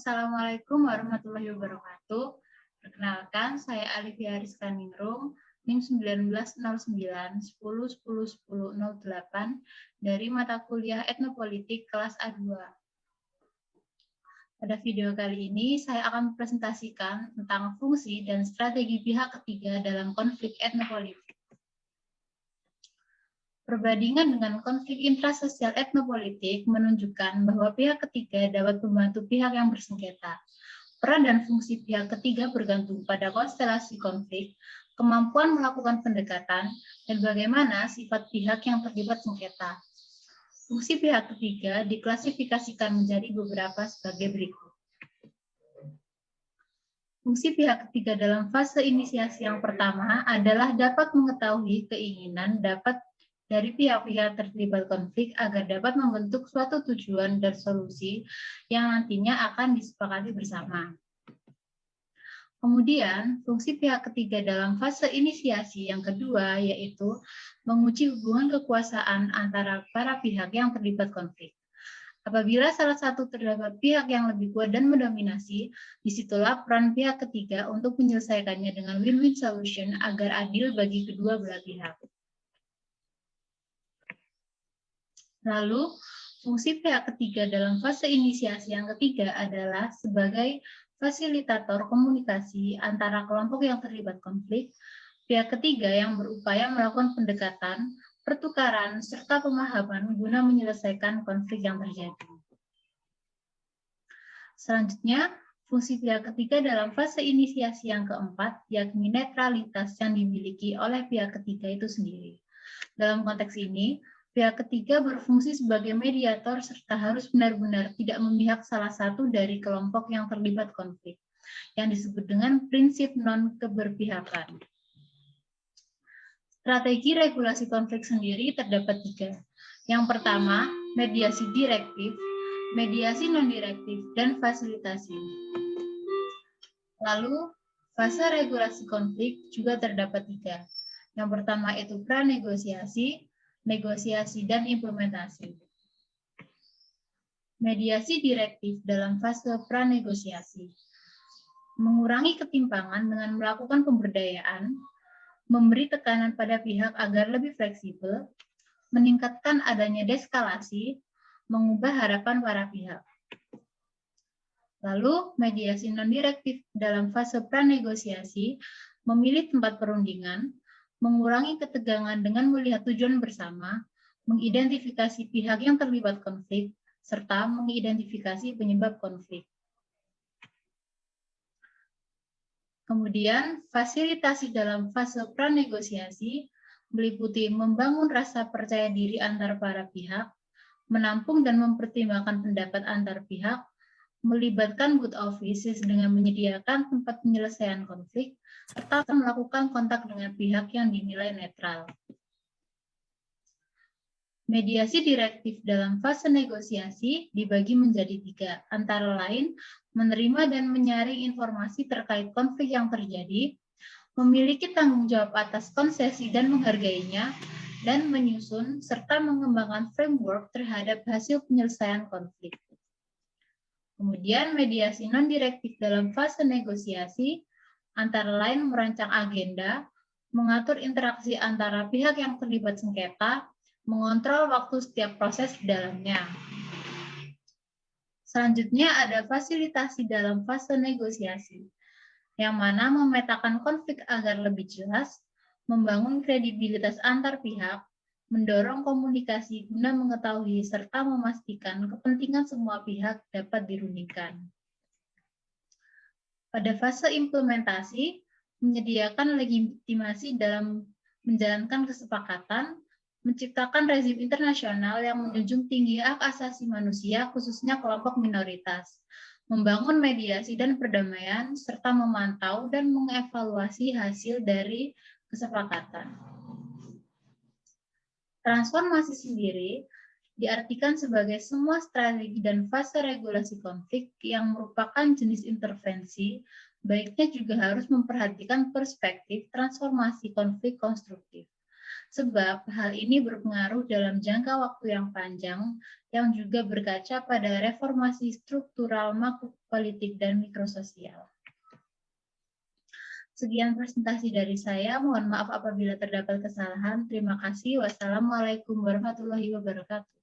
Assalamualaikum warahmatullahi wabarakatuh. Perkenalkan, saya Alivia Rizkaningrum, NIM 1909-10-10-10-08 dari mata kuliah Etnopolitik kelas A2. Pada video kali ini, saya akan mempresentasikan tentang fungsi dan strategi pihak ketiga dalam konflik etnopolitik. Perbandingan dengan konflik intrasosial etnopolitik menunjukkan bahwa pihak ketiga dapat membantu pihak yang bersengketa. Peran dan fungsi pihak ketiga bergantung pada konstelasi konflik, kemampuan melakukan pendekatan, dan bagaimana sifat pihak yang terlibat sengketa. Fungsi pihak ketiga diklasifikasikan menjadi beberapa sebagai berikut. Fungsi pihak ketiga dalam fase inisiasi yang pertama adalah dapat mengetahui keinginan dari pihak-pihak terlibat konflik agar dapat membentuk suatu tujuan dan solusi yang nantinya akan disepakati bersama. Kemudian, fungsi pihak ketiga dalam fase inisiasi yang kedua yaitu menguji hubungan kekuasaan antara para pihak yang terlibat konflik. Apabila salah satu terdapat pihak yang lebih kuat dan mendominasi, disitulah peran pihak ketiga untuk menyelesaikannya dengan win-win solution agar adil bagi kedua belah pihak. Lalu, fungsi pihak ketiga dalam fase inisiasi yang ketiga adalah sebagai fasilitator komunikasi antara kelompok yang terlibat konflik, pihak ketiga yang berupaya melakukan pendekatan, pertukaran, serta pemahaman guna menyelesaikan konflik yang terjadi. Selanjutnya, fungsi pihak ketiga dalam fase inisiasi yang keempat, yakni netralitas yang dimiliki oleh pihak ketiga itu sendiri. Dalam konteks ini, pihak ketiga berfungsi sebagai mediator serta harus benar-benar tidak memihak salah satu dari kelompok yang terlibat konflik, yang disebut dengan prinsip non-keberpihakan. Strategi regulasi konflik sendiri terdapat 3. Yang pertama, mediasi direktif, mediasi non-direktif, dan fasilitasi. Lalu, fase regulasi konflik juga terdapat 3. Yang pertama itu pranegosiasi, negosiasi, dan implementasi. Mediasi direktif dalam fase pranegosiasi. Mengurangi ketimpangan dengan melakukan pemberdayaan, memberi tekanan pada pihak agar lebih fleksibel, meningkatkan adanya deskalasi, mengubah harapan para pihak. Lalu, mediasi non-direktif dalam fase pranegosiasi, memilih tempat perundingan, mengurangi ketegangan dengan melihat tujuan bersama, mengidentifikasi pihak yang terlibat konflik, serta mengidentifikasi penyebab konflik. Kemudian, fasilitasi dalam fase pranegosiasi meliputi membangun rasa percaya diri antar para pihak, menampung dan mempertimbangkan pendapat antar pihak, melibatkan good offices dengan menyediakan tempat penyelesaian konflik, serta melakukan kontak dengan pihak yang dinilai netral. Mediasi direktif dalam fase negosiasi dibagi menjadi 3, antara lain menerima dan menyaring informasi terkait konflik yang terjadi, memiliki tanggung jawab atas konsesi dan menghargainya, dan menyusun serta mengembangkan framework terhadap hasil penyelesaian konflik. Kemudian mediasi non-direktif dalam fase negosiasi antara lain merancang agenda, mengatur interaksi antara pihak yang terlibat sengketa, mengontrol waktu setiap proses di dalamnya. Selanjutnya ada fasilitasi dalam fase negosiasi, yang mana memetakan konflik agar lebih jelas, membangun kredibilitas antar pihak, mendorong komunikasi guna mengetahui serta memastikan kepentingan semua pihak dapat dirundingkan. Pada fase implementasi, menyediakan legitimasi dalam menjalankan kesepakatan, menciptakan rezim internasional yang menjunjung tinggi hak asasi manusia, khususnya kelompok minoritas, membangun mediasi dan perdamaian, serta memantau dan mengevaluasi hasil dari kesepakatan. Transformasi sendiri diartikan sebagai semua strategi dan fase regulasi konflik yang merupakan jenis intervensi, baiknya juga harus memperhatikan perspektif transformasi konflik konstruktif. Sebab hal ini berpengaruh dalam jangka waktu yang panjang yang juga berkaca pada reformasi struktural makropolitik dan mikrososial. Sekian presentasi dari saya. Mohon maaf apabila terdapat kesalahan. Terima kasih. Wassalamualaikum warahmatullahi wabarakatuh.